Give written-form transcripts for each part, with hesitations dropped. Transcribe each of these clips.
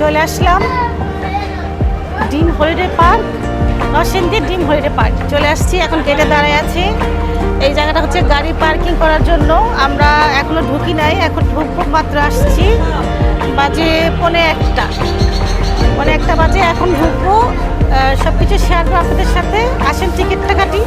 চলে আসলাম dream holiday park, Narsingdi dream holiday park চলে আসছি। এখন গেটে দাঁড়ায় আছি। এই জায়গাটা হচ্ছে গাড়ি পার্কিং করার জন্য। আমরা এখনো ঢুকি নাই, এখন ঢুকবো, মাত্র আসছি। বাজে পৌনে একটা বাজে, এখন ঢুকবো। সব কিছু শেয়ার করবো আপনাদের সাথে। আসেন টিকিটটা কাটি।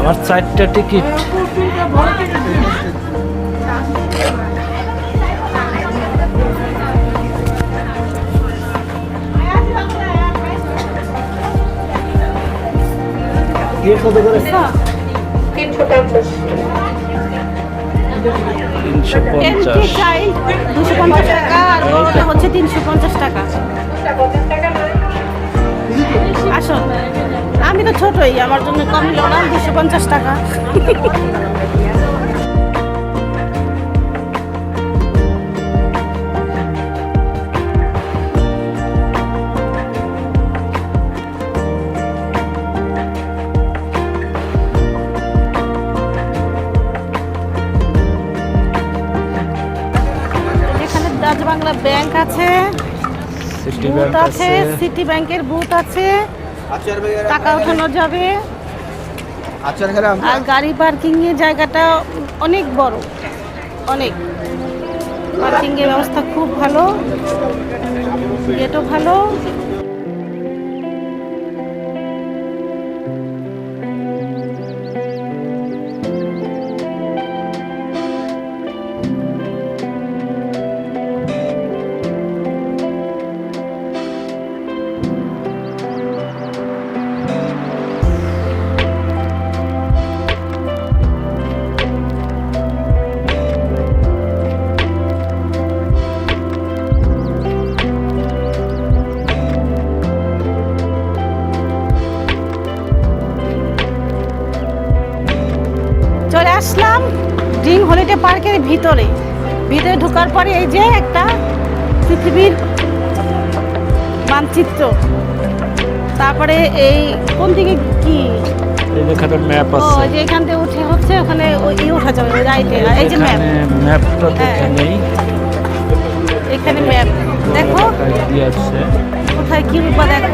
আমার 4টা টিকিট। কত করে? 350। এন্ট্রি চাই 250 টাকা, আর বড়টা হচ্ছে 350 টাকা। আসুন, আমি তো ছোটই, আমার জন্য কম হলো না, 250 টাকা। এখানে ডাচ বাংলা ব্যাংক আছে, সিটি বুথ ব্যাংক আছে, সিটি ব্যাংকের বুথ আছে, টাকা উঠানো যাবে। আর গাড়ি পার্কিং এর জায়গাটা অনেক বড়, অনেক। পার্কিং এর ব্যবস্থা খুব ভালো, গেটও ভালো। চলে আসলাম ড্রিম হলিডে পার্কের ভিতরে ঢোকার পরে এই যে একটা পৃথিবীর মানচিত্র। তারপরে এই কোন দিকে কি এই যেখানে ম্যাপ ও, আছে, যে এখান থেকে উঠে হচ্ছে ওখানে ওই ওঠা যাবে, ওই রাইটে। এই যে ম্যাপ, ম্যাপটা দেখে নেই। এখানে ম্যাপ দেখো কি আছে? কোথায় কি রূপা দেখো।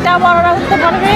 এটা বড়রা উঠতে পারবে।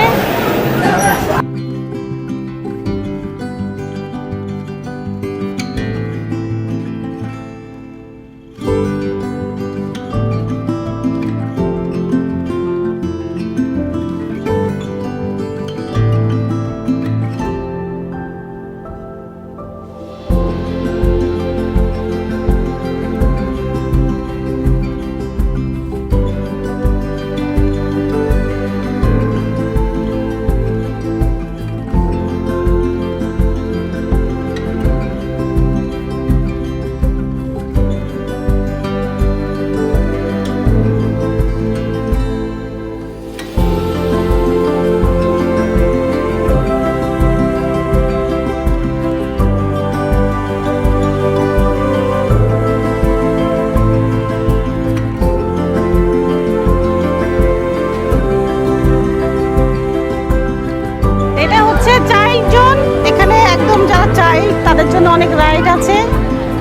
এটা হচ্ছে চাইল্ড জোন। এখানে একদম যারা চাইল্ড তাদের জন্য অনেক রাইড আছে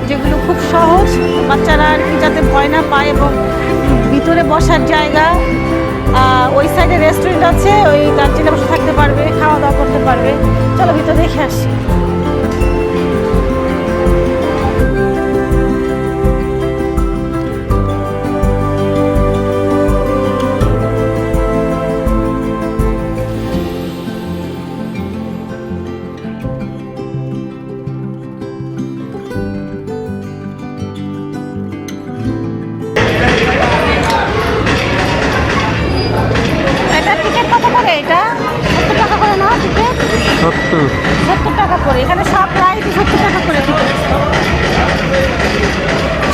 যেগুলো খুব সহজ, বাচ্চারা আর কি যাতে ভয় না পায়, এবং ভিতরে বসার জায়গা, ওই সাইডে রেস্টুরেন্ট আছে, ওই তার জন্য বসে থাকতে পারবে, খাওয়া দাওয়া করতে পারবে। চলো ভিতরে দেখে আসি। এটা টিকিট কত করে? এটা 70 টাকা করে না টিকিট? 70 টাকা করে। এখানে সব রাইড 70 টাকা করে টিকিট,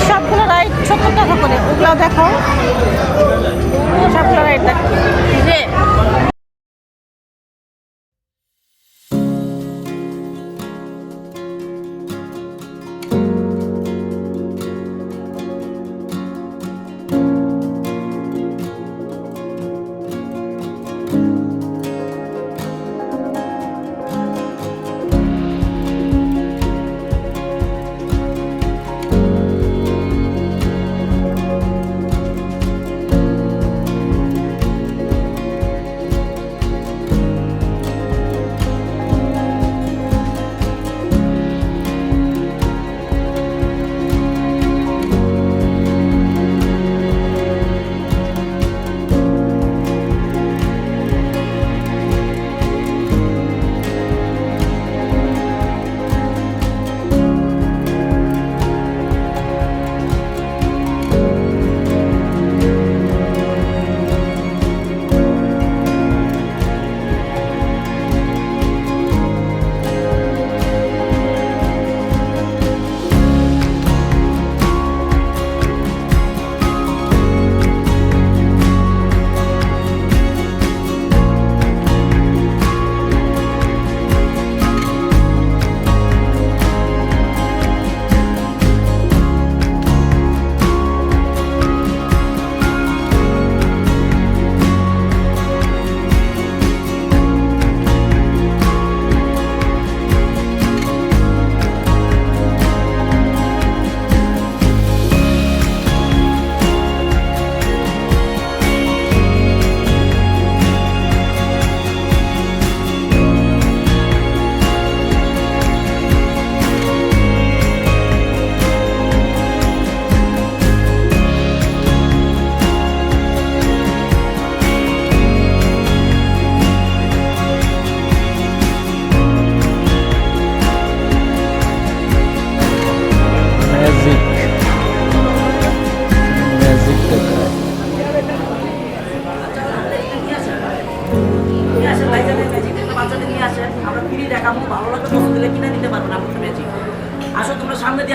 সবগুলো রাইড 70 টাকা করে। ওগুলো দেখো, সবগুলো রাইড দেখো।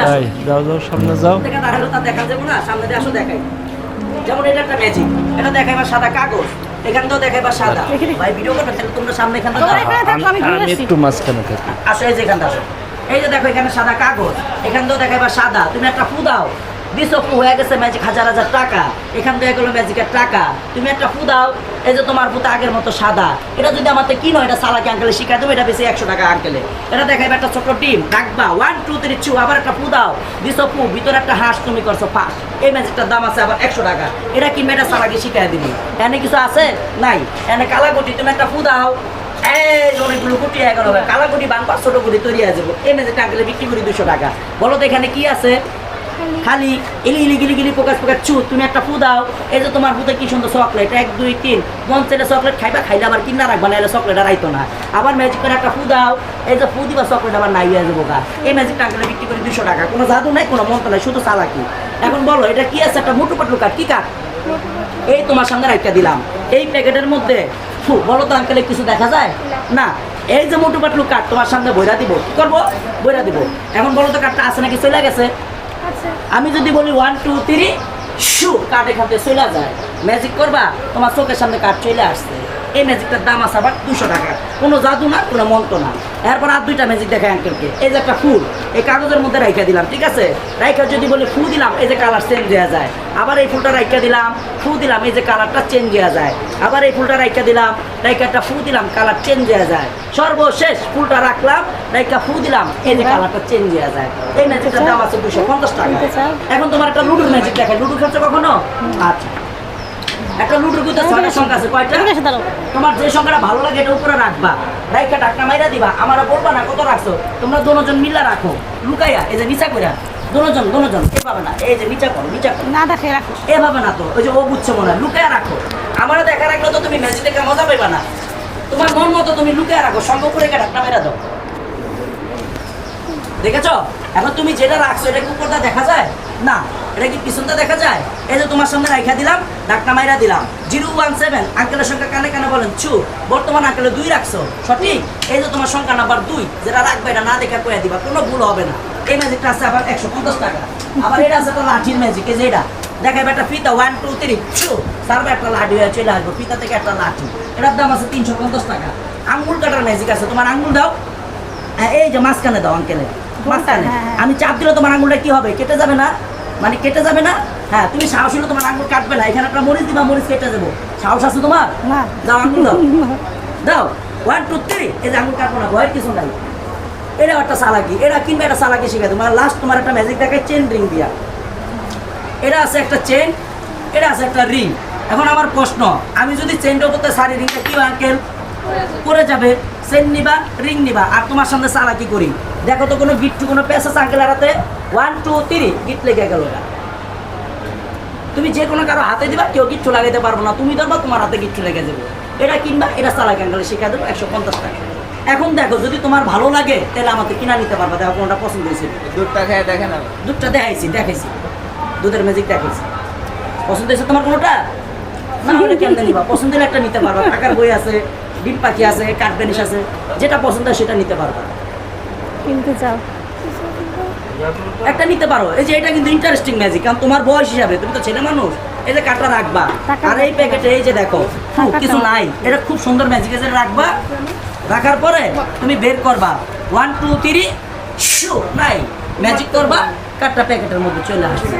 তাই যাও যাও সামনে যাও। যেমন এটা একটা ম্যাজিক, এটা দেখাইবা সাদা কাগজ, এখান তো দেখাইবা সাদা। ভাই ভিডিও করবে তাহলে তোমরা সামনে এখান থেকে আমি একটু মাঝখানে থাকি। আসো, এই যে এখানটা আসো। এই যে দেখো এখানে সাদা কাগজ, এখান তো দেখাইবা সাদা। তুমি একটা ফু দাও, দিছো, ফু হয়ে গেছে ম্যাজিক 1000 টাকা। এখান থেকে গেলো ম্যাজিকের টাকা। তুমি একটা ফু দাও, এই যে তোমার পুতা আগের মতো সাদা, এটা যদি আমার তো কিনো, এটা সালাকি আঙ্কেলে শিখাই দেবো, এটা বেশি 100 টাকা আঙ্কেলে। এটা দেখাইবে একটা ছোট ডিম রাখবা, 1 2 3 চু, আবার একটা ফু দাও, দিছো ফু, ভিতরে একটা হাঁস তুমি করছো ফাঁস। এই ম্যাজিকটার দাম আছে আবার 100 টাকা। এটা কিনবে, এটা সালাকি শিখাই দিবি। এনে কিছু আছে নাই, এনে কালাগটি তুমি একটা ফু দাও, এই অনেকগুলো গুটি হয়ে গেল, কালাগুটি বাংবা ছোট গুটি তৈরি হয়ে যাবো। এই ম্যাজিকটা আঙ্কেলে বিক্রি করি 200 টাকা। বলো তো এখানে কি আছে? খালি ইলি ইলি গিলি গিলি পোকাস পোকাস চু, তুমি একটা ফু দাও, এই যে তোমার ফুতে কি সুন্দর চকলেট, 1 2 3 মন চাইলে চকলেট খাইবা, খাইলে আবার কিনা রাখবা, নাহলে চকলেট আর আইতো না। আবার ম্যাজিক করে একটা ফু দাও, এই যে ফু দিবা চকলেট আবার নাই হয়ে যাবো গা। এই ম্যাজিকটা আঙ্কেলে বিক্রি করি 200 টাকা। কোনো জাদু নাই, কোনো মন্ত্র নাই, শুধু চালাকি। এখন বলো এটা কি আছে? একটা মোটু পাটলু কাঠ। কি কাঠ? এই তোমার সামনে রাখতে দিলাম। এই প্যাকেটের মধ্যে ফু, বলো তো আঙ্কেলে কিছু দেখা যায় না? এই যে মোটু পাটলু কাঠ তোমার সামনে বইরা দিব, কি করবো? বইরা দিব। এখন বলো তো কাঠটা আছে নাকি চলে গেছে? আমি যদি বলি 1 2 3 শু, কাঠ এখান থেকে চলে যায়, ম্যাজিক করবা, তোমার চোখের সামনে কাঠ চলে আসছে। এই ম্যাজিকটার দাম আছে আবার 200 টাকা। কোনো জাদু না, কোনো মন্ত্র না। এরপর আর 2টা ম্যাজিক দেখায় আঙ্কেলকে। এই যে একটা ফুল এই কাগজের মধ্যে রাইখা দিলাম, ঠিক আছে? রাইখা যদি বলি ফু দিলাম, এই যে কালার চেঞ্জ হয়ে যায়। আবার এই ফুলটা রাইখা দিলাম, ফু দিলাম, এই যে কালারটা চেঞ্জ হয়ে যায়। আবার এই ফুলটা রাইখা দিলাম, রাইখা একটা ফু দিলাম, কালার চেঞ্জ হয়ে যায়। সর্বশেষ ফুলটা রাখলাম, রাইখা ফু দিলাম, এই যে কালারটা চেঞ্জ হয়ে যায়। এই ম্যাজিকটার দাম আছে 250 টাকা। এখন তোমার একটা লুডুর ম্যাজিক দেখায়। লুডু খেলছো কখনো? আচ্ছা, একটা লুডুর ভিতরে 6টা সংখ্যা আছে। কয়টা? তোমার যে সংখ্যাটা ভালো লাগে এটা উপরে রাখবা, রাইখা ঢাকনা মাইরা দিবা। আমারা বলবা না কত রাখছো, তোমরা দুজন মিল্লা রাখো, লুকাইয়া এই যে নিচা কইরা দুজন এভাবে না, এই যে নিচা করো, নিচা করো, না দেখে রাখো, এভাবে না তো, ওই যে ও বুঝছে মনে হয়, লুকাইয়া রাখো। আমারা দেখা রাখলে তো তুমি ম্যাজিক দেখে মজা পাইবা না। তোমার মন মতো তুমি লুকাইয়া রাখো, সঙ্গ করে ঢাকনা মাইরা দাও। দেখেছো? এখন তুমি যেটা রাখছো এটা কি উপরটা দেখা যায় না? এটা কি পিছনটা দেখা যায়? এই যে তোমার সামনে রাখা দিলাম, ঢাকনা মাইরা দিলাম। 017 আঙ্কেলের সংখ্যা কানে কানে বলেন চু। বর্তমান আঙ্কেলে 2 রাখছো, সঠিক। এই যে তোমার সংখ্যা নাম্বার 2, যেটা রাখবে এটা না দেখা কইয়া দিবা, কোনো ভুল হবে না। এই ম্যাজিকটা আছে আবার 150 টাকা। আবার এটা আছে একটা লাঠির ম্যাজিক। এই যে এটা দেখাবে একটা ফিতা, 1 2 3 চু, তারপর একটা লাঠি হয়ে চলে আসবো, ফিতা থেকে একটা লাঠি। এটার দাম আছে 350 টাকা। আঙ্গুল কাটার ম্যাজিক আছে। তোমার আঙ্গুল দাও, এই যে মাঝখানে দাও আঙ্কেলে, মাঝখানে। আমি চাপ দিলে তোমার আঙ্গুলটা কি হবে? কেটে যাবে না? মানে কেটে যাবে না? হ্যাঁ, তুমি সাহস হলে তোমার আঙ্গুল কাটবে না। এখানে একটা মরিচ দিবা, মরিচ কেটে যাবো। সাহস আছে তোমার? না। দাও আঙ্গুল দাও, দাও 1 2 3, এই যে আঙ্গুল কাটবো না, ভয়ের কিছু নাই। এটা একটা চালাকি, এটা কিনবে, একটা চালাকি শিখে তোমার। লাস্ট তোমার একটা ম্যাজিক দেখায় চেন রিং দিয়া। এটা আছে একটা চেন, এটা আছে একটা রিং। এখন আমার প্রশ্ন, আমি যদি চেনটা করতে সারি, রিংটা কি আঙ্কেল পরে যাবে? চেন নিবা, রিং নিবা, আর তোমার সামনে চালাকি করি। দেখো তো কোনো গিট্টু, কোনো পেঁচা আছে আঙ্কেল হাতে? 1 2 3 গিট লেগে গেল। তুমি যে কোনো কারো হাতে দিবা, কেউ গিট্টু লাগাইতে পারবো না। তুমি ধরবা, তোমার হাতে গিট্টু লেগে যাবে। এটা কিনবা, এটা চালাকি আঙ্কেলে শিখা দেবো 150 টাকা। এখন দেখো, যদি তোমার ভালো লাগে তাহলে আমাকে কিনা নিতে পারবা। দেখো কোনটা পছন্দ হয়েছে। দুধটা খেয়ে দেখে না। দুধটা দেখাইছি, দুধের ম্যাজিক দেখাইছি। পছন্দ হয়েছে তোমার কোনোটা? না হলে কেমনে নিবা? পছন্দ হলে একটা নিতে পারবা। টাকার বই আছে, ডিম পাখি আছে, কাঠ বেনিস আছে, যেটা পছন্দ হয় সেটা নিতে পারবা। কিনতে চাও একটা নিতে পারো। এই যে এটা কিন্তু ইন্টারেস্টিং ম্যাজিক, কারণ তোমার বয়স হিসাবে, তুমি তো ছেলে মানুষ। এই যে কাঠটা রাখবা, আর এই প্যাকেটে এই যে দেখো কিছু নাই, এটা খুব সুন্দর ম্যাজিক। এই যে রাখবা, রাখার পরে তুমি বের করবা, 1 2 3 শু, নাই ম্যাজিক করবা, কাঠটা প্যাকেটের মধ্যে চলে আসবে।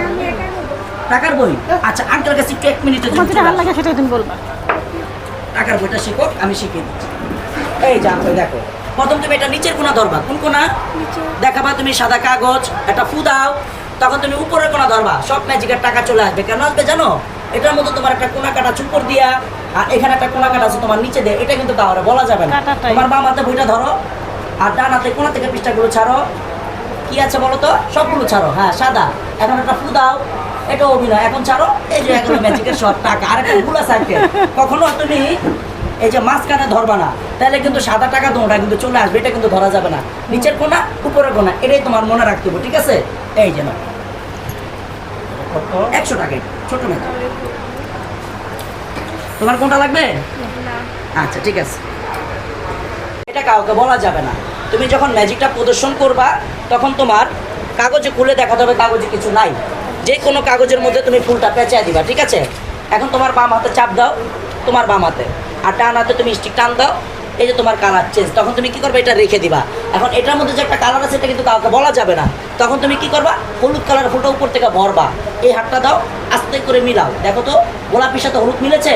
টাকার বই। আচ্ছা, আঙ্কেল কাছে একটু 1 মিনিটের জন্য যেটা ভালো লাগে সেটা তুমি বলবা। টাকার বইটা শিখো, আমি শিখিয়ে দিচ্ছি। এই যে আঙ্কেল দেখো, প্রথম তুমি এটা নিচের কোণা ধরবা। কোন কোণা? দেখাবা তুমি সাদা কাগজ, একটা ফু দাও, তখন তুমি উপরের কোণা ধরবা। সব ম্যাজিকের টাকা চলে আসবে। কেন আসবে জানো? এটার মধ্যে তোমার একটা কোণা কাটা চুপর দিয়া, আর এখানে একটা কোণা কাটা আছে তোমার নিচে দিয়ে। এটা কিন্তু কাউরে বলা যাবে না। তোমার বাম হাতে বইটা ধরো, আর ডান হাতে কোণা থেকে পৃষ্ঠাগুলো ছাড়ো। কি আছে বলো তো? সবগুলো ছাড়ো। হ্যাঁ, সাদা। এখন একটা ফু দাও, এটা অভিনয়। এখন ছাড়ো। এই যে এখন ম্যাজিকের সব টাকা। আর একটা ভুল আছে, কখনো তুমি এই যে মাঝখানে ধরবা না, তাহলে কিন্তু সাদা টাকা তোমরা কিন্তু চলে আসবে। এটা কিন্তু ধরা যাবে না। নিচের কোণা, উপরের কোণা, এটাই তোমার মনে রাখতে হবে, ঠিক আছে? এই যে 100 টাকা, ছোট ম্যাজিক। তোমার কোনটা লাগবে? আচ্ছা, ঠিক আছে। এটা কাউকে বলা যাবে না। তুমি যখন ম্যাজিকটা প্রদর্শন করবা, তখন তোমার কাগজে খুলে দেখাতে হবে কাগজে কিছু নাই। যে কোনো কাগজের মধ্যে তুমি ফুলটা পেঁচায় দিবা, ঠিক আছে? এখন তোমার বাম হাতে চাপ দাও, তোমার বাম হাতে, আর ডান হাতে তুমি স্টিক টান দাও। এই যে তোমার কালার চেঞ্জ। তখন তুমি কি করবে? এটা রেখে দিবা। এখন এটার মধ্যে যে একটা কালার আছে, এটা কিন্তু কাউকে বলা যাবে না। তখন তুমি কি করবা? হলুদ কালার ফুলটা উপর থেকে ভরবা। এই হাতটা দাও, আস্তে করে মিলাও। দেখো তো গোলাপির সাথে হলুদ মিলেছে?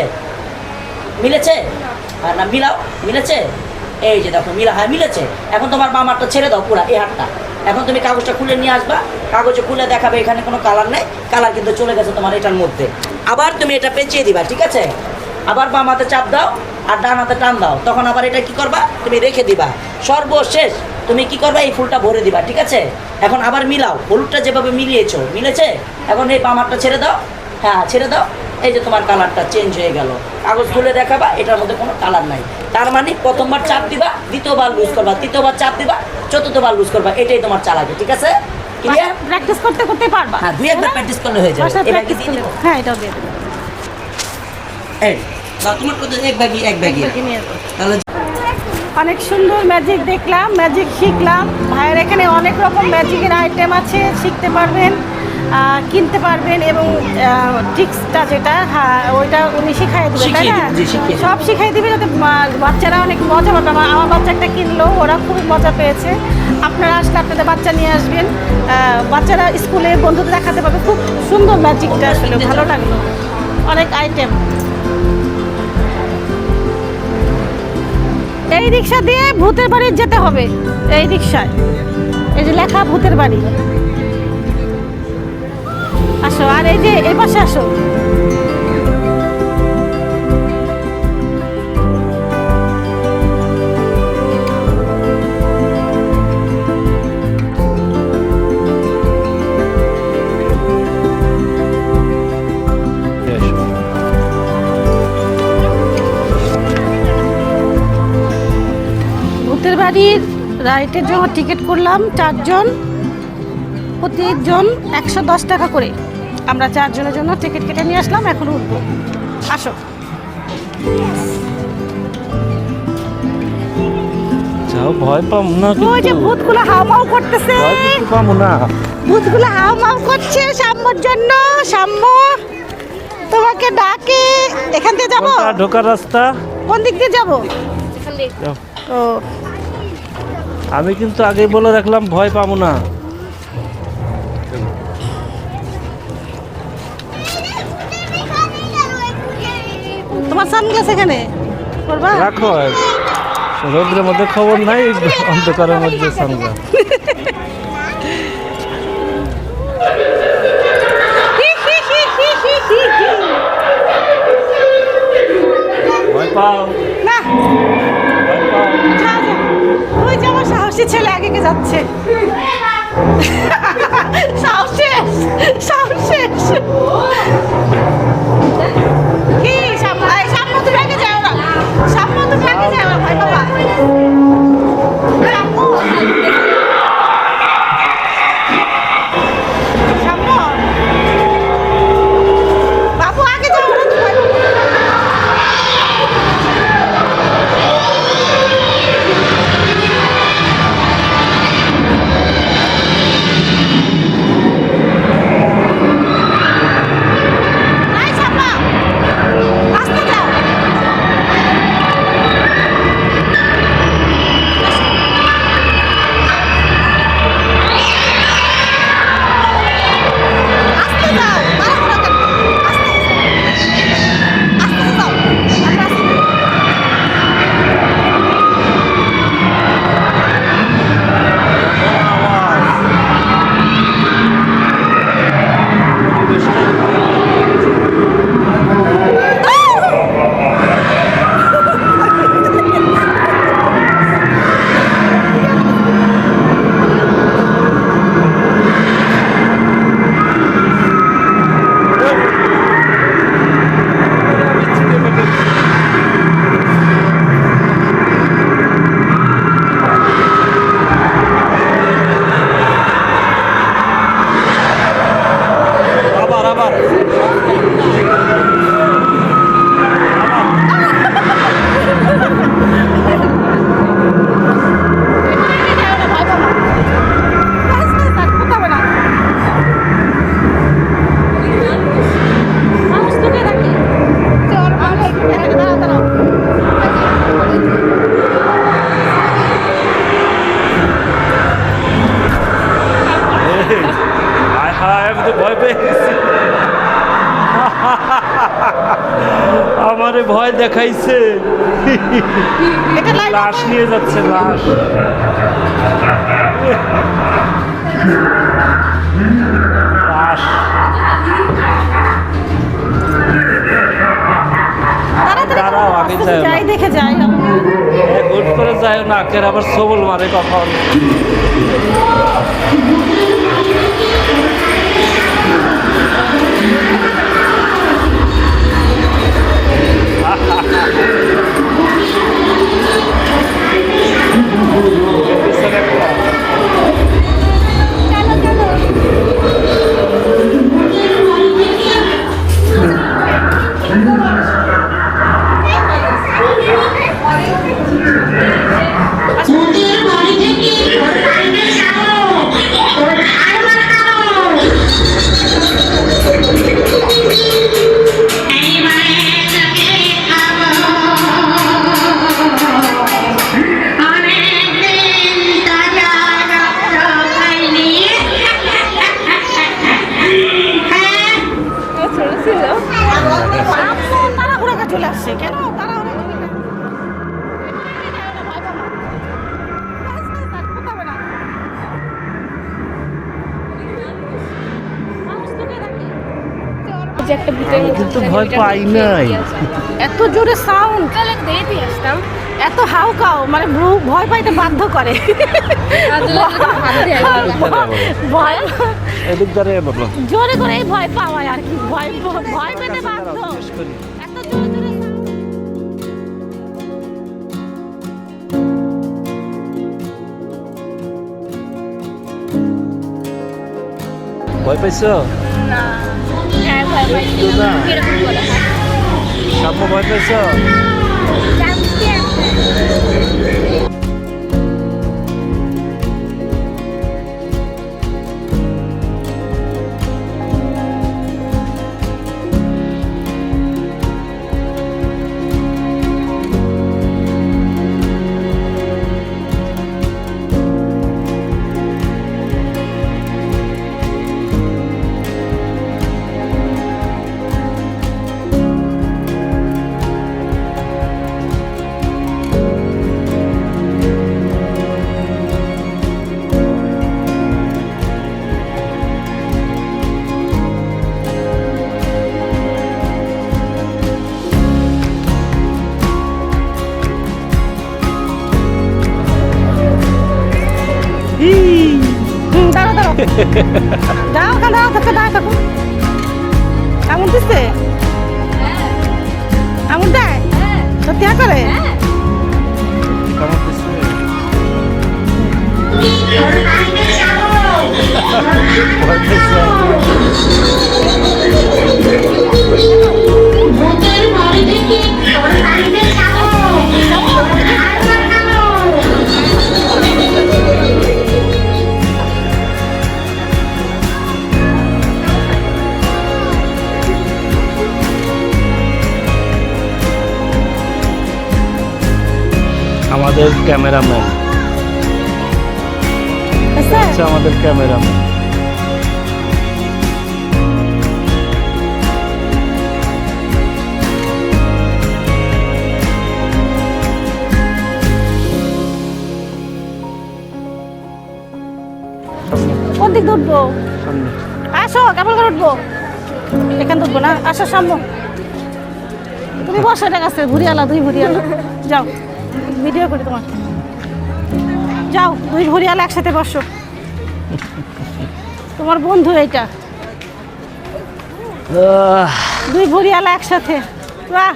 মিলেছে? আর না মিলাও, মিলেছে? এই যে দেখো মিলা, হ্যাঁ মিলেছে। এখন তোমার বাম হাতটা ছেড়ে দাও পুরা, এই হাতটা। এখন তুমি কাগজটা খুলে নিয়ে আসবা, কাগজে খুলে দেখাবে এখানে কোনো কালার নেই, কালার কিন্তু চলে গেছে তোমার এটার মধ্যে। আবার তুমি এটা পেঁচিয়ে দিবা, ঠিক আছে? আবার বাম হাতে চাপ দাও আর ডান হাতে টান দাও, তখন আবার এটা কি করবা, তুমি রেখে দিবা। সর্বশেষ তুমি কি করবা, এই ফুলটা ভরে দিবা, ঠিক আছে? এখন আবার মিলাও, হলুদটা যেভাবে মিলিয়েছো, মিলেছে? এখন এই বাম হাতটা ছেড়ে দাও, হ্যাঁ ছেড়ে দাও। এই যে তোমার কালারটা চেঞ্জ হয়ে গেল, কাগজ খুলে দেখাবা এটার মধ্যে কোনো কালার নাই। তার মানে প্রথমবার চাপ দিবা, দ্বিতীয়বার লুজ করবা, তৃতীয়বার চাপ দিবা, চতুর্থবার লুজ করবা, এটাই তোমার চালাকি, ঠিক আছে? ক্লিয়ার? প্র্যাকটিস করতে করতে পারবা। হ্যাঁ, দুই একবার প্র্যাকটিস করলে হয়ে যাবে। বাসায় এবার কি practice দিয়ে করলে- দিবো? হ্যাঁ এটাও দিয়ে দেবো। এই দাও, তোমার কত এক ব্যাগই, এক ব্যাগই এটাকে নিয়ে যাবো। তাহলে অনেক সুন্দর ম্যাজিক দেখলাম, ম্যাজিক শিখলাম। ভাইয়ের এখানে অনেক রকম ম্যাজিকের আইটেম আছে, শিখতে পারবেন, কিনতে পারবেন এবং ট্রিক্সটা যেটা, হ্যাঁ ওইটা উনি শিখাই দেবে, তাই শিখিয়ে না? দিবে, জি, শিখিয়ে দিবে। সব শিখাই দিবে যাতে বাচ্চারা অনেক মজা পাবে। আমার বাচ্চা একটা কিনলো, ওরা খুব মজা পেয়েছে। আপনারা আসলে আপনাদের বাচ্চা নিয়ে আসবেন, বাচ্চারা স্কুলে বন্ধুদের দেখাতে পারবে। খুব সুন্দর ম্যাজিকটা, আসলে ভালো লাগলো, অনেক আইটেম। এই রিক্সা দিয়ে ভূতের বাড়ি যেতে হবে, এই রিক্সায় এই যে লেখা ভূতের বাড়ি। আসো, আর এই যে এই পাশে আসো। ভূতের বাড়ির রাইডের জন্য টিকিট করলাম 4 জন, প্রতিজন 110 টাকা করে। আমরা 4 জনের জন্য টিকিট কেটে নিয়ে আসলাম, এখন উঠবো। আসো। যাও, ভয় পাম না ওই যে কিন্তু। ভূতগুলো হাওমাও করতেছে, ভয় কিন্তু পাবো না। ভূতগুলো হাওমাও করছে সাম্যর জন্য। সাম্য তোমাকে ডাকে। এখান দিয়ে যাবো? কোনটা ঢোকার রাস্তা? কোন দিক দিয়ে যাবো? যাও। ও আমি কিন্তু আগে বলে রাখলাম, ভয় পাবো না। তোমার সানগ্লাস এখানে করবা? রাখো, রোদ্রের মধ্যে খবর নাই, অন্ধকারের মধ্যে সানগ্লাস। ভয় পাও? না, ভয় পাও? যা যা। ওই যে আমার সাহসী ছেলে আগে কে যাচ্ছে। সাহস শেষ, সাহস শেষ। কি সাম্য তুমি আগে যাও না, সাম্য তুমি আগে যাও না, ভাই বাবা। সাম্য, সাম্য, বাবু আগে যাও না, তুমি ভাই বাবা। ভয় দেখাইছে। এটা লাইভ লাশ নিয়ে যাচ্ছে, লাশ। লাশ। দাঁড়াও, আগে যাও না। যাই দেখে যাই হুট করে যায় না, কের আবার সবল মারে কখন। ভূতের বাড়ি থেকে তোর বাড়িতে যাবো, তোর ঘাড় মাথাবো। এইবারে তোকে খাবো। অনেকদিন তাজা রক্ত খাইনি। হ্যাঁ, তাড়াহুড়া করে চলে আসছে কেন? তাড়াহুড়া করে চলে আসছে। আমি কিন্তু ভয় পাই নাই। এত জোরে সাউন্ড, এত হাউকাও, মানে ভয় পাইতে বাধ্য করে। ভয় এদিক দাঁড়িয়ে বলো। জোরে করে ভয় পাওয়ায় আর কি, ভয় ভয় পেতে বাধ্য। এত জোরে জোরে ভয় পাইছো? না। সাম্য ভয় পাইছো? দাঁড়াও দাঁড়াও দাঁড়াও দাঁড়াও থাকো দাঁড়াও থাকো। এমন দিচ্ছে? এমন দেয়? সত্যি করে? কেমন দিচ্ছে? তোর বাড়িতে যাবো। ভয় পাইছো? ভূতের বাড়ি থেকে তোর বাড়িতে যাবো, তোর ঘাড় মাথাবো। আমাদের ক্যামেরাম্যান হচ্ছে আমাদের ক্যামেরাম্যান। কোন দিক উঠবো? সামনে। আসো কেমন করে উঠবো? এখান উঠবো না, আসো সামনে। তুমি বসো, এটা কাছে ভুরিয়ালা, দুই ভুরিয়ালা যাও, ভিডিও করি তোমার। যাও, দুই ভুরিয়ালা একসাথে বসো। তোমার বন্ধু এইটা, দুই ভুরিয়ালা একসাথে। বাহ,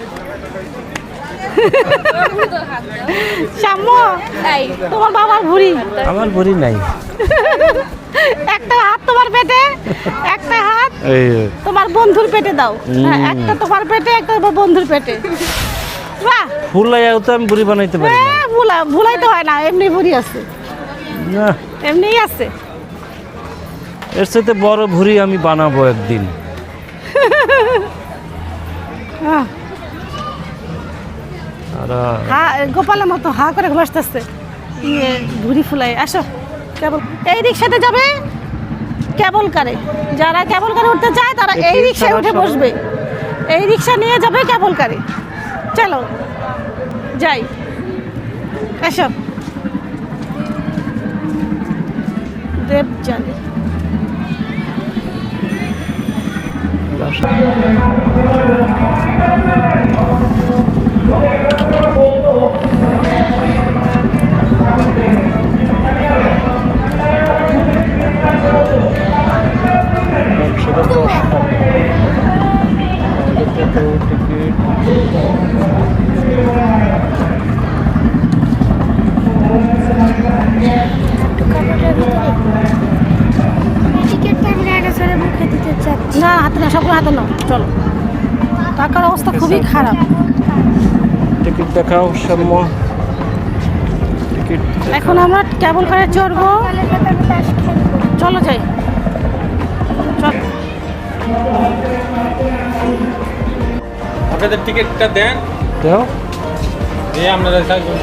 সাম্য তোমার বাবার ভুড়ি। আমার ভুঁড়ি নাই। একটা হাত তোমার পেটে, একটা হাত এই তোমার বন্ধুর পেটে দাও। হ্যাঁ, একটা তোমার পেটে, একটা তোমার বন্ধুর পেটে। বাহ, ফুলাইয়াও তো আমি ভুঁড়ি বানাইতে পারি না। ভুলাইতে হয় না, এমনি ভুড়ি আছে, না, এমনিই আছে। এর সাথে বড় ভুঁড়ি আমি বানাবো একদিন। আহ, আর হা গোপালের মতো হা করে বসতেছে, ভুড়ি ফুলাই। আসো, কেবল এই রিক্সাতে যাবে, কেবল কারে। যারা কেবল কারে উঠতে চায় তারা এই রিক্সায় উঠে বসবে, এই রিক্সা নিয়ে যাবে কেবল কারে। চলো যাই, এসো। দেবজানি সেটা 10 টাকা টিকিট। টিকিটটা আমি ডাইনোসরের মুখে দিতে চাচ্ছি। না, হাতে না, সবগুলো হাতে নাও, চলো। টাকার অবস্থা খুবই খারাপ। টিকিট দেখাও সাম্য। টিকিট এখন আমরা কেবল কারে চড়বো, তাহলে তো আমি তাস খেলবো। চলো যাই, চল। আপনাদের টিকিটটা দেন, দাও। দিয়ে আপনারা থাকবেন।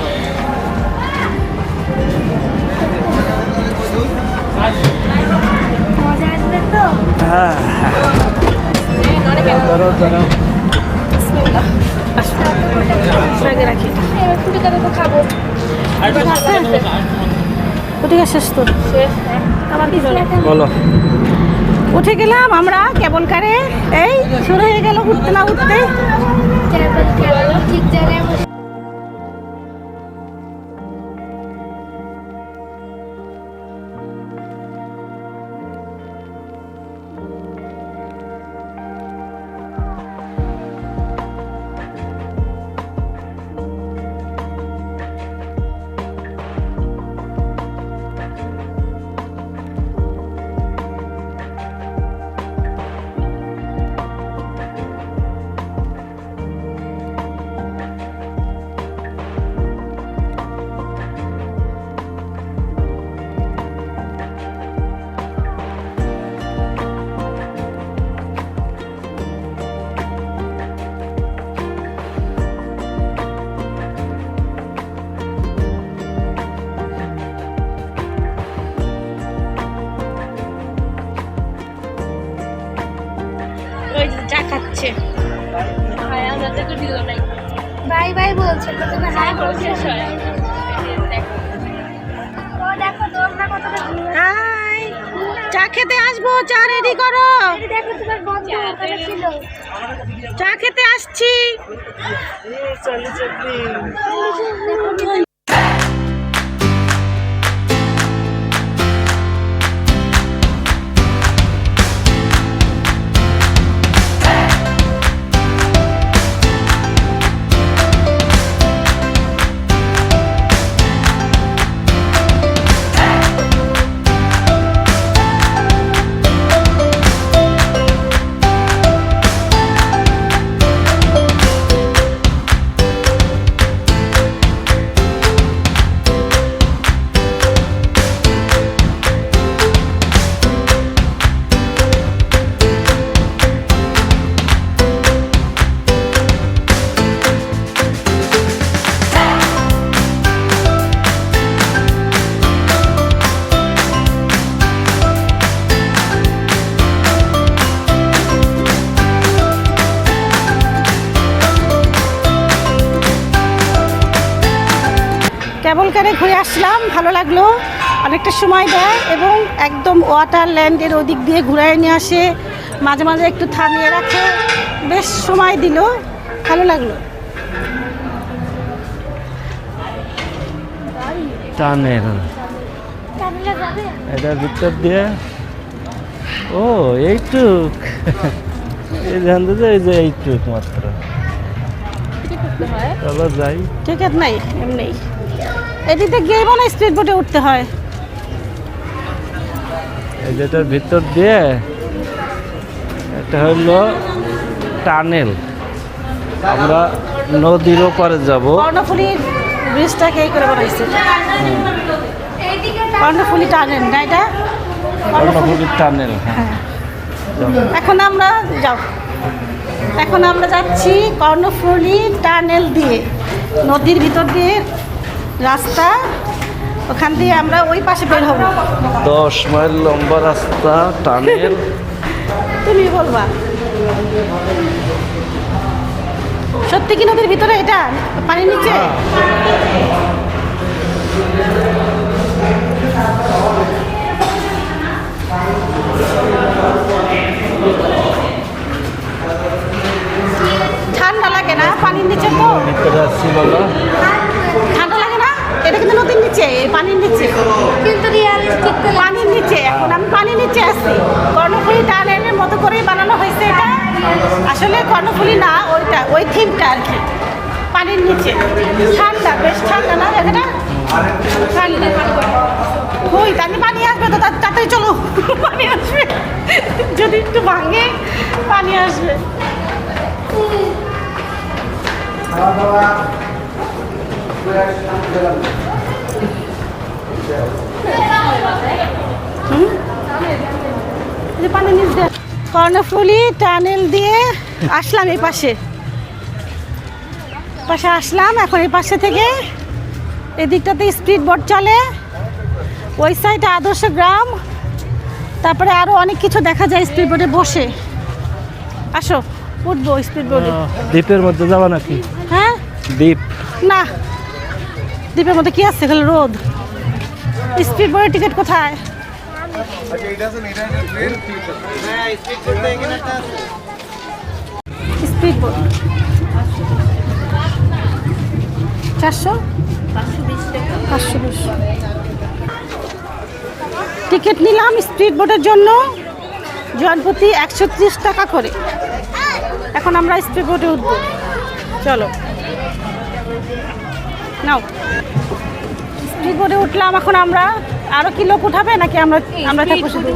মজা আসবে তো? হ্যাঁ দাঁড়াও দাঁড়াও। ব্যাগে রাখি। এবার ফুটে যাবে তো খাবো। উঠে শেষ তো, আবার কি চলে? বলো। উঠে গেলাম আমরা কেবল কারে, এই শুরু হয়ে গেল উঠতে না উঠতে। ঠিক জায়গায় বসে ওই যে চা খাচ্ছে। বাই বাই বলছে, প্রথমে হাই বলছে। ও দেখো তোমরা কতটা ঘুরে। হাই, চা খেতে আসবো, চা রেডি করো। এই দেখো তোমার বন্ধু ওখানে ছিল। চা খেতে আসছি। কেবল কারে ঘুরে আসলাম, ভালো লাগলো। অনেকটা সময় দেয় এবং একদম ওয়াটারল্যান্ডের ওদিক দিয়ে ঘুরায় নিয়ে আসে, মাঝে মাঝে একটু থামিয়ে রাখে, বেশ সময় দিল, ভালো লাগলো। টানেল টানেলে যাবে? এটার ভিতর দিয়ে। ও এইটুক, এই জানতে যে এই যে এইটুক মাত্র। চলো যাই। টিকিট নাই, এমনি এদিকে গিয়ে মনে হয় স্পিড বোটে উঠতে হয়। এই যেটার ভিতর দিয়ে এটা হলো টানেল। আমরা নদীর ওপারে যাব। কর্ণফুলীর ব্রিজটাকে এই করে বানাইছে, এইদিকে কর্ণফুলী টানেল না এটা? কর্ণফুলীর টানেল। হ্যাঁ এখন আমরা এখন আমরা যাচ্ছি কর্ণফুলী টানেল দিয়ে, নদীর ভিতর দিয়ে রাস্তা, ওখান দিয়ে আমরা ওই পাশে বের হব। 10 মাইল লম্বা রাস্তা, টানেল। তুমি বলবা, সত্যি সত্যি কি নদীর ভিতরে এটা পানির নিচে? ঠান্ডা লাগে না পানির নিচে তো? ভিতরে আসছি বাবা। ঠান্ডা লাগে না? এটা কিন্তু নদীর নিচে, পানির নিচে, কিন্তু রিয়ালিস্টিক তো পানির নিচে। এখন আমি পানির নিচে আছি। কর্ণফুলী টানেলের মতো করেই বানানো হয়েছে এটা। আসলে কর্ণফুলী না, ওইটা ওই থিমটা আর কি, পানির নিচে। ঠান্ডা, বেশ ঠান্ডা না জায়গাটা? ঠান্ডা। ওই তাহলে পানি আসবে তো, তাড়াতাড়ি চলো, পানি আসবে। যদি একটু ভাঙে পানি আসবে। পানি নিচ দিয়ে কর্ণফুলী টানেল দিয়ে আসলাম এই পাশে আসলাম। এখন এই পাশে থেকে এদিকটাতে স্পিড বোট চলে, ওই সাইডে আদর্শ গ্রাম, তারপরে আরো অনেক কিছু দেখা যায় স্পিড বোটে বসে। আসো উঠবো স্পিড বোটে। দ্বীপের মধ্যে যাবা নাকি? হ্যাঁ, দ্বীপ না, দ্বীপের মধ্যে কি আছে? খালি রোদ। স্পিড বোটের টিকিট কোথায়? স্পিড বোট 400 520 টিকিট নিলাম স্পিড বোটের জন্য, জনপ্রতি 130 টাকা করে। এখন আমরা স্পিড বোটে উঠবো, চলো নাও। স্পিড বোটে উঠলাম। এখন আমরা আরো কি লোক উঠাবে নাকি আমরা থাকবো শুধু?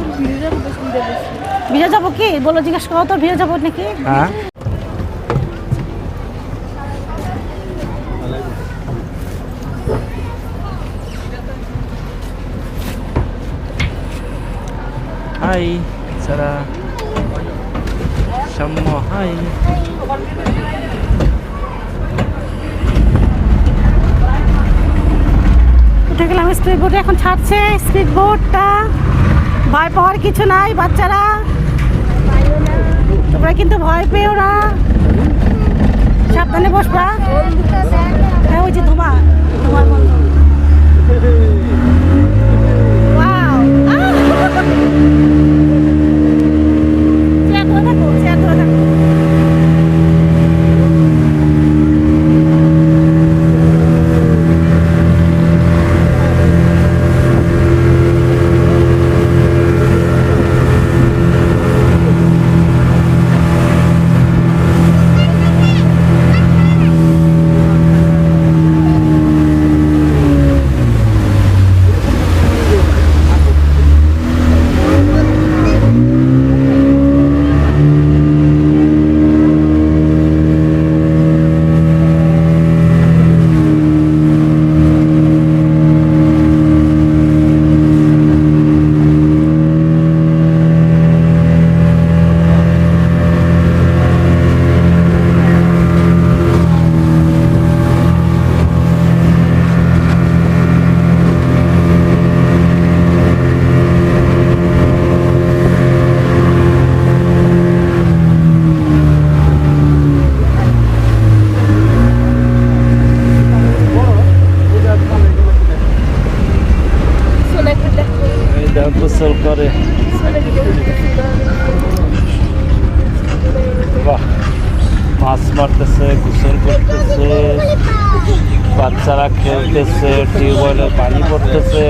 ভিজে যাবো কি বলো, জিজ্ঞাসা করো তো, ভিজে যাবো নাকি? হ্যাঁ হাই সারা সাম্য হাই। উঠে গেলাম স্পিড বোটে। এখন ছাড়ছে স্পিড বোটটা। ভয় পাওয়ার কিছু নাই বাচ্চারা, তোমরা কিন্তু ভয় পেও না, সাবধানে বসবা। হ্যাঁ, ওই যে ধোঁয়ার বন্ধ। Wow! চেয়ার ধরে থাকো, চেয়ার ধরে থাকো। গোসল করে। বাহ, মাছ মারতেছে, গোসল করতেছে, বাচ্চারা খেলতেছে, টিউবওয়েলের পানি পড়তেছে।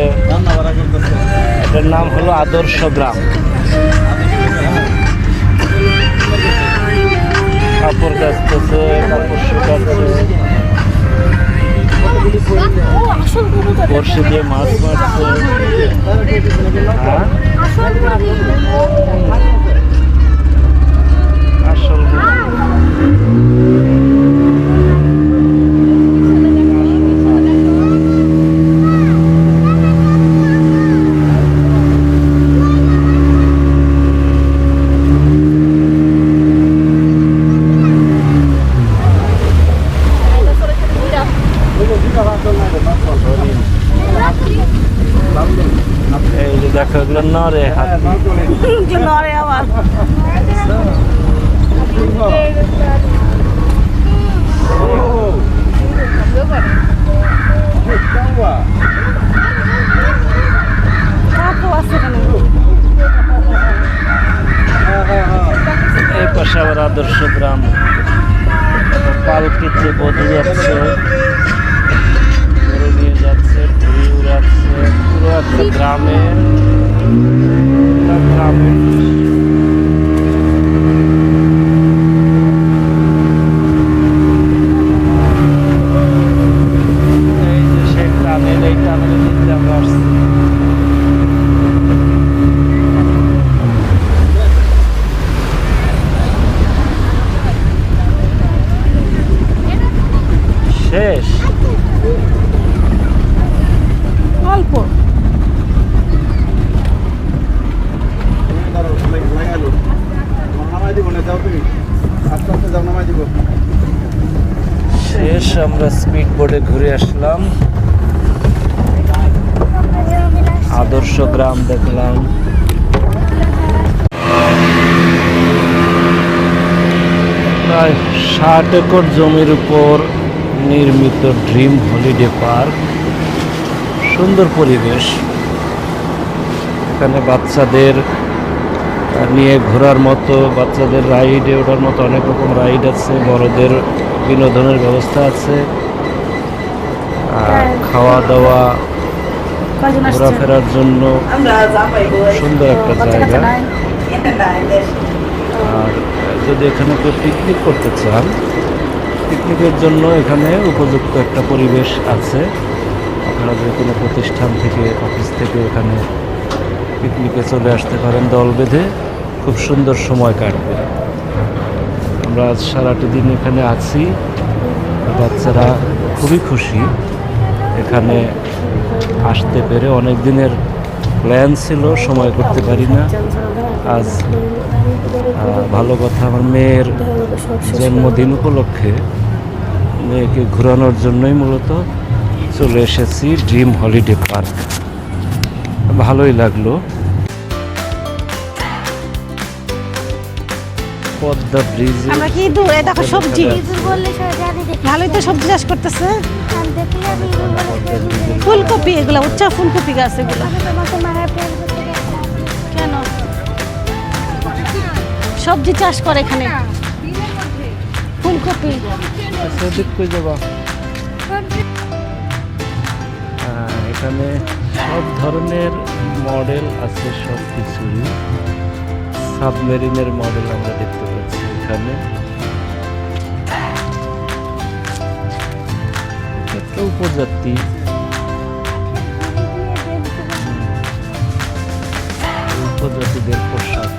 এটার নাম হলো আদর্শ গ্রাম। কাপড় কাচতেছে, কাপড় শুকাচ্ছে, বড়শি দিয়ে মাছ মারছে। হ্যাঁ, আসল এই যে দেখো, এগুলো নরে হাতি। নরে আবার কাকু আছে এখানে। এই পাশে আবার আদর্শ গ্রাম পালকিতে বধূ যাচ্ছে, গরু নিয়ে যাচ্ছে, ঘুড়ি উড়াচ্ছে, পুরো একটা গ্রামের এই যে সেই টানেল, এই টানেলের মধ্যে আমরা আসছি। শেষ অল্প শেষ, আমরা স্পিড বোর্ডে ঘুরে আসলাম, আদর্শ গ্রাম দেখলাম। প্রায় 60 একর জমির উপর নির্মিত ড্রিম হলিডে পার্ক, সুন্দর পরিবেশ। এখানে বাচ্চাদের নিয়ে ঘোরার মতো, বাচ্চাদের রাইডে ওঠার মতো অনেক রকম রাইড আছে, বড়দের বিনোদনের ব্যবস্থা আছে, আর খাওয়া দাওয়া, কয়জন আসছে? ঘোরাফেরার জন্য আমরা যাবাই গো সুন্দর একটা বাচ্চা কাচ্চা জায়গা। নাই? আর যদি এখানে কেউ পিকনিক করতে চান, পিকনিকের জন্য এখানে উপযুক্ত একটা পরিবেশ আছে। আপনারা যে কোনো প্রতিষ্ঠান থেকে, অফিস থেকে এখানে পিকনিকে চলে আসতে পারেন দল বেঁধে, খুব সুন্দর সময় কাটবে। আমরা আজ সারাটি দিন এখানে আছি, বাচ্চারা খুবই খুশি এখানে আসতে পেরে। অনেক দিনের প্ল্যান ছিল, সময় করতে পারি না। আজ ভালো কথা, আমার মেয়ের জন্মদিন উপলক্ষে মেয়েকে ঘোরানোর জন্যই মূলত চলে এসেছি ড্রিম হলিডে পার্ক। ভালোই লাগলো। পদ্মা ব্রিজে আমরা কি দূরে দেখো সবজি, ইঁদুর বললে সবাই জানে দেখি। ভালোই তো সবজি চাষ করতেছে। আর দেখি আমি ইঁদুর বলে ফুলকপি, এগুলা উচ্চা ফুলকপি গাছ এগুলা। তোমাকে মারার প্ল্যান করতে গেছিলাম। কেন সবজি চাষ করে এখানে? ফুলকপি। আচ্ছা, দিক কই যাবা? এখানে সব ধরনের মডেল আছে, সব কিছুই। সাবমেরিনের মডেল আমরা দেখতে পাচ্ছি এখানে। একটা উপজাতি, উপজাতিদের পোশাক।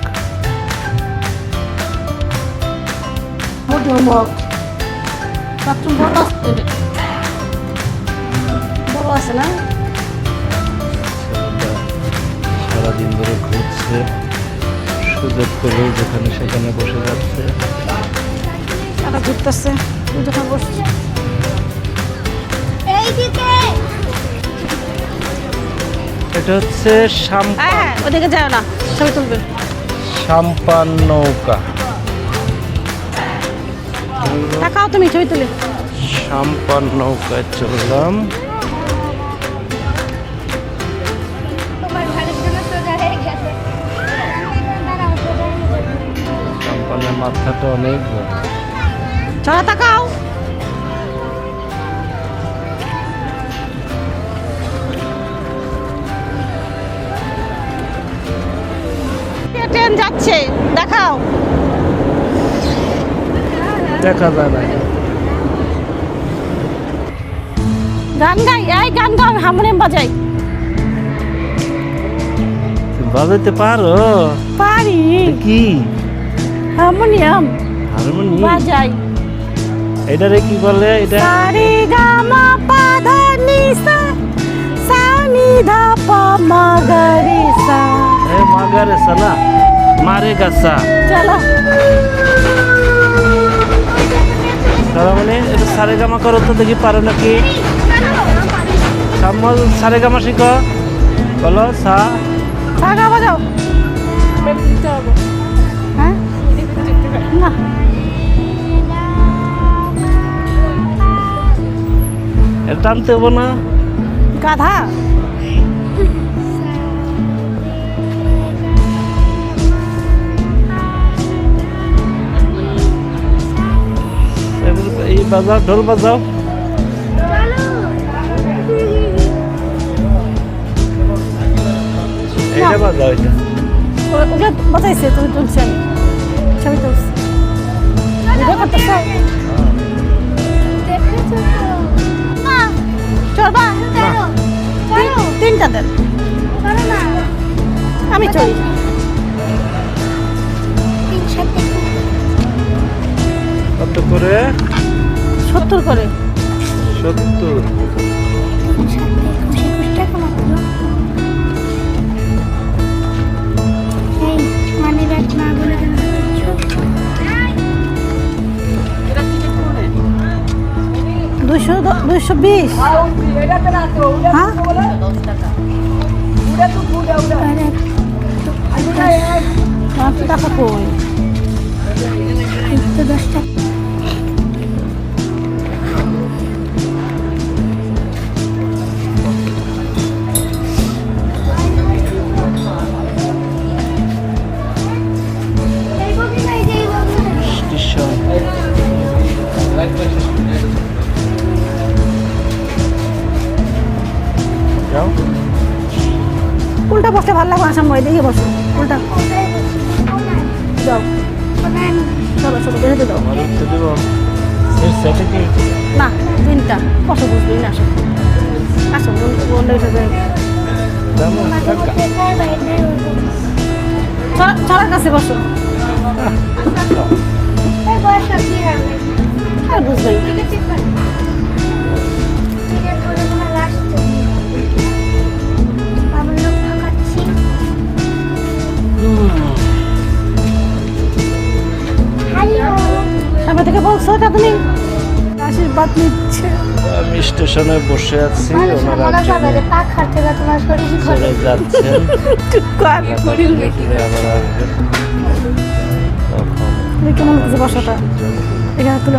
বড় আছে না? ছেলেটা সারাদিন ধরে ঘুরছে, সুযোগ পেলে যেখানে সেখানে বসে যাচ্ছে। তারা ঘুরতেছে যখন বসছে। এইদিকে এটা হচ্ছে হ্যাঁ, ওদিকে যাও না, ছবি তুলবে। সাম্পান নৌকা। তাকাও তুমি, ছবি তুলে। সাম্পান নৌকায় চললাম। তোমার ঘরের জন্য সোজা হয়ে গেছে। দাঁড়াও, সোজা হয়ে গেছে। সাম্পানের মাথাটা অনেক বড়। চলা তাকাও। ট্রেন যাচ্ছে, দেখাও। দেখা যায় না। গান গাই, এই গান গাও, আমি হারমোনিয়াম বাজাই। তুমি বাজাইতে পারো? পারি, কি হারমোনিয়াম হারমোনি? বাজাই। এটারে কি বলে? এটা সারে গা মা পা ধা নি সা, সা নি ধা পা মা গা রে সা। এ মাগারে সানা, মারে গাছা। চলো। তার মানে এটা সারেগামা করো তো, দেখি পারো নাকি। সাম্মল সারেগামা শিখো, বলো সা। সা গা বাজাও। হ্যাঁ না, এটা টানতে হবো না? গাধা এই বাজাও, ঢোল বাজাও। এইটা বাজাও, এটা ওগুলো বাজাইছে, তুমি তুলছি আমি ছবি তুলছি ভিডিও করতেছ। চলবা তিনটা দেন, আমি চলি। কত করে? 70 করে। 70। মানে ব্যাগ না বলে কেন 220। হ্যাঁ 5 টাকা কই? 10 টাকা। স্টেশন। যাও। উল্টা বসলে ভালো লাগবে না, সামনে দেখে বসো। উল্টা যাও, চলো চলো বেরোতে দাও। আমার উঠতে দেবো? এর সেটে কি? না 3টা কত বুঝবি না। আসো আসো বললে যাবো, টাকা। ছড়ার কাছে বসো, আর বুঝবেন। সামনে থেকে বলছো এটা তুমি আশীর্বাদ নিচ্ছে। আমি স্টেশনে বসে আছি, ওনারা ট্রেনে চলে যাচ্ছেন। ফিরে আবার আসবেন তখন। কেমন লাগছে বসাটা? এখানে তুলে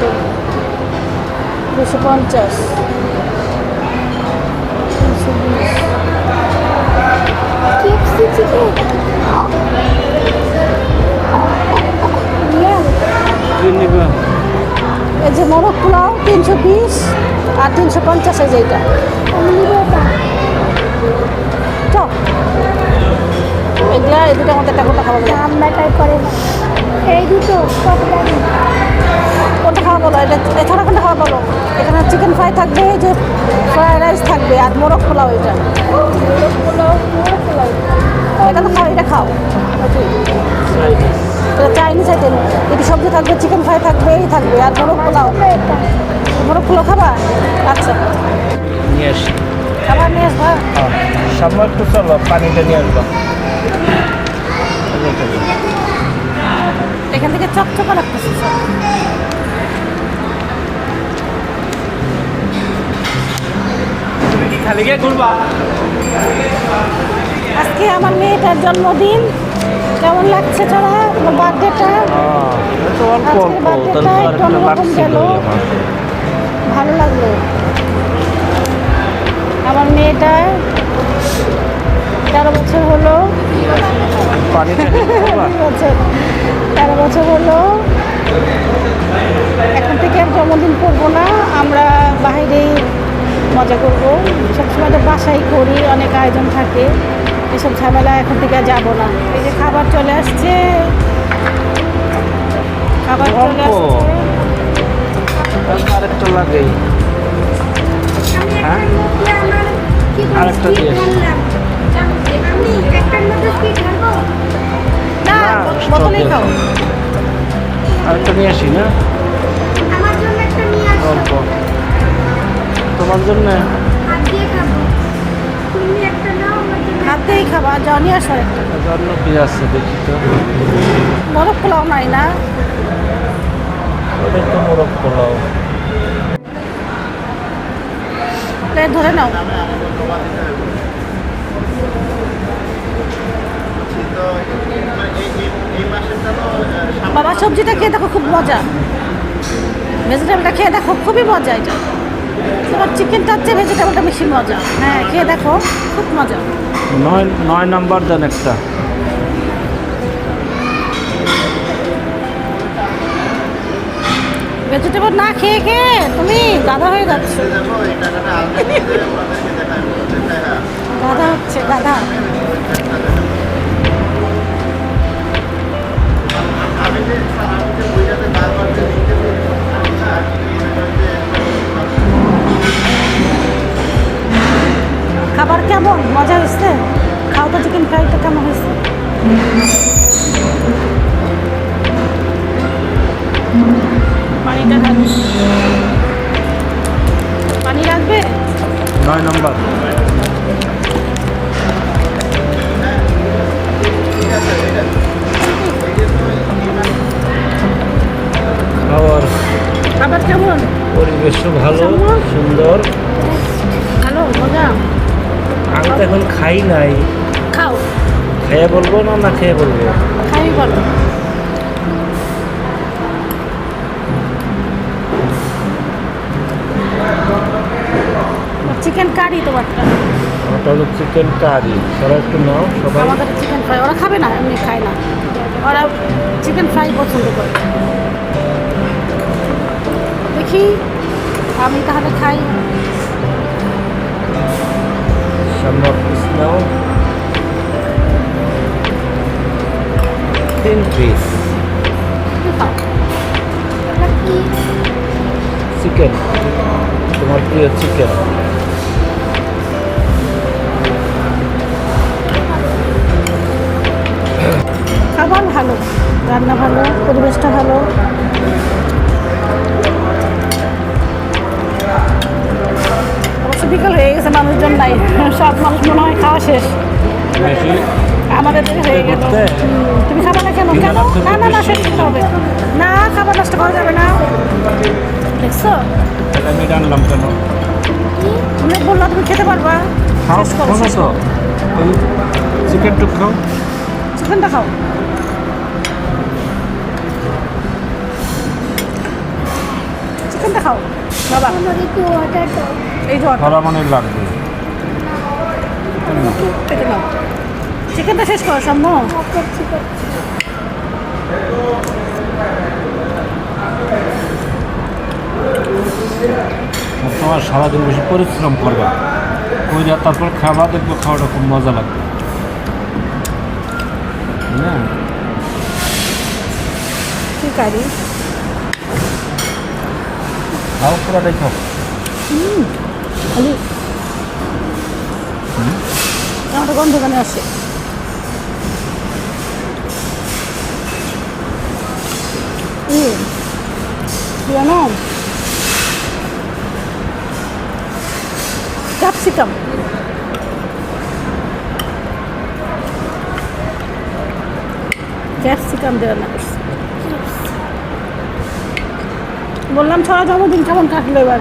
কত? 250, 320। KFC chicken. Yeah. কি নিবা? এই যে মোরগ পোলাও 320 আর 350 এই যে এটা। আমি নিবো এটা। চল এগুলা এই দুটোর মধ্যে একটা কোনটা খাওয়া বলো? আমরা ট্রাই করে না। এই দুটো কত দামি? কোনটা খাওয়া বলো? এটা এছাড়া কোনটা খাওয়া বলো? এখানে চিকেন ফ্রাই থাকবে, এই যে ফ্রাইড রাইস থাকবে আর মোরগ পোলাও এটা। এটা তো খাও, এটা খাও। এটা চাইনিজ আইটেম। এটি সবজি থাকবে, চিকেন ফ্রাই থাকবে, এই থাকবে আর মোরগ পোলাও। মোরগ পোলাও খাবা? আচ্ছা নিয়ে আসি। খাবার নিয়ে আসবা? সামনে একটু চলো, পানিটা নিয়ে আসবা। এখান থেকে চকচকা লাগতেছে সব। খালি গিয়ে ঘুরবা আজকে আমার মেয়েটার জন্মদিন। কেমন লাগছে তোরা? আমার বার্থডেটা তো অল্প আজকের অল্প, তাহলে তো বার্থডেটা আর একটু একটা অন্যরকম লাগছিল গেল, আমার। ভালো লাগলো। আমার মেয়েটা 13 বছর হলো। পানিটা নিয়ে আসবা? 13 বছর হলো। এখন থেকে আর জন্মদিন করবো না, আমরা বাইরেই মজা করবো। সবসময় তো বাসাই করি, অনেক আয়োজন থাকে, এসব ঝামেলা এখন থেকে আর যাবো না। এই যে খাবার চলে আসছে, খাবার চলে অল্প। আসছে। আরেকটা লাগেই। আমি হ্যাঁ? একটার মধ্যে আমার কি আরেকটা স্পিড দিয়ে আসি। ঢাললাম। আমি একটার মধ্যে স্পিড ঢালবো। না, না, বোতলেই স্টক খাও। আরেকটা নিয়ে আসি না? আমার জন্য একটা নিয়ে আসো। অল্প। তোমার জন্য হাত দিয়ে খাবো। তুমি একটা নাও, আমার জন্য হাতেই খাবার, যাও নিয়ে আসো একটা। জন্য কি আছে দেখি তো। মোরগ পোলাও নাই না? ওটা তো মোরগ পোলাও। প্লেট ধরে নাও। বাবা সবজিটা খেয়ে দেখো, খুব মজা। ভেজিটেবলটা খেয়ে দেখো, খুবই মজা এটা। তোমার চিকেনটার চেয়ে ভেজিটেবলটা বেশি মজা। হ্যাঁ খেয়ে দেখো, খুব মজা। 9 নাম্বার দেন একটা। ভেজিটেবল না খেয়ে খেয়ে তুমি গাধা হয়ে যাচ্ছ। গাধা হচ্ছে, গাধা। খাবার কেমন? মজা হয়েছে? খাও তো, চিকেন ফ্রাইটা কেমন হয়েছে? পানিটা ঢালি। পানি লাগবে? 9 নাম্বার। খাওয়ার খাবার কেমন? পরিবেশও ভালো, কেমন? সুন্দর। ভালো, মজা। আমি তো এখন খাই নাই। খাও, খেয়ে বলবো না না খেয়ে বলবো? খাই বলো। চিকেন কারি তোমারটা। ওটা হলো চিকেন কারি। সবাই একটু নাও, সবাই। আমাদের চিকেন ফ্রাই ওরা খাবে না, এমনি খায় না। ওরা চিকেন ফ্রাই পছন্দ করে। দেখি আমি তাহলে খাই। সামনে পিস নাও। 3 পিস তুমি খাও। এটা কি? চিকেন। তোমার প্রিয় চিকেন। খাবার ভালো, রান্না ভালো, পরিবেশটা ভালো। অবশ্য বিকাল হয়ে গেছে, মানুষজন নাই, সব মানুষ মনে হয় খাওয়া শেষ। বেশি আমাদের দেরি হয়ে গেল। করতে? তুমি খাবে না কেন? কেন? না না না, শেষ করতে হবে না, খাবার নষ্ট করা যাবে না। দেখছো, এটা আমি জানলাম কেন? তুমি বললো তুমি খেতে পারবা। খাও, শেষ করো, শোনো শেষ তো। করো। চিকেন টুক খাও। চিকেনটা খাও। চিকেনটা খাও বাবা। আমার একটু অর্ডার দাও। এই যে order, করা মানে লাগবে। কেটে নাও। চিকেনটা শেষ করো সম্ম। করছি। তোমার সারাদিন বেশি পরিশ্রম করবা, ওই যা তারপর খাওয়া দেখবো, খাওয়াটা খুব মজা লাগবে। হ্যাঁ, ঠিক আছে। খাও, পুরাটাই খাও। খালি আমাদের গন্ধ গানে আসে। জানো ক্যাপসিকাম, ক্যাপসিকাম দিয়ে রান্না করছি। বললাম ছড়া জন্মদিন কেমন কাটলো এবার?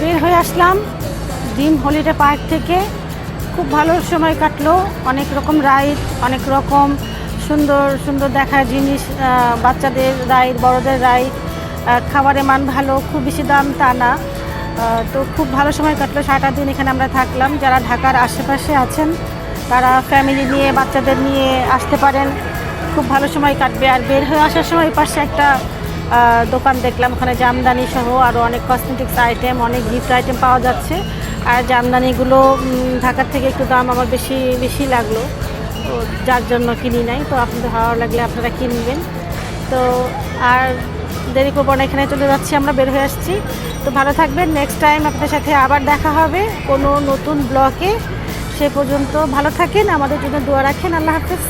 বের হয়ে আসলাম ড্রিম হলিডে পার্ক থেকে। খুব ভালো সময় কাটলো, অনেক রকম রাইড, অনেক রকম সুন্দর সুন্দর দেখার জিনিস, বাচ্চাদের রাইড, বড়দের রাইড, খাবারের মান ভালো, খুব বেশি দাম তা না। তো খুব ভালো সময় কাটলো, সারাটা দিন এখানে আমরা থাকলাম। যারা ঢাকার আশেপাশে আছেন তারা ফ্যামিলি নিয়ে বাচ্চাদের নিয়ে আসতে পারেন, খুব ভালো সময় কাটবে। আর বের হয়ে আসার সময় পাশে একটা দোকান দেখলাম, ওখানে জামদানি সহ আরও অনেক কসমেটিক্স আইটেম, অনেক গিফট আইটেম পাওয়া যাচ্ছে। আর জামদানিগুলো ঢাকার থেকে একটু দাম আমার বেশি লাগলো, তো যার জন্য কিনি নাই। তো আপনাদের ভালো লাগলে আপনারা কিনবেন। তো আর দেরি করবো না, এখানে চলে যাচ্ছি, আমরা বের হয়ে আসছি। তো ভালো থাকবেন, নেক্সট টাইম আপনার সাথে আবার দেখা হবে কোনো নতুন ব্লগে। সে পর্যন্ত ভালো থাকেন, আমাদের জন্য দোয়া রাখেন। আল্লাহ হাফেজ।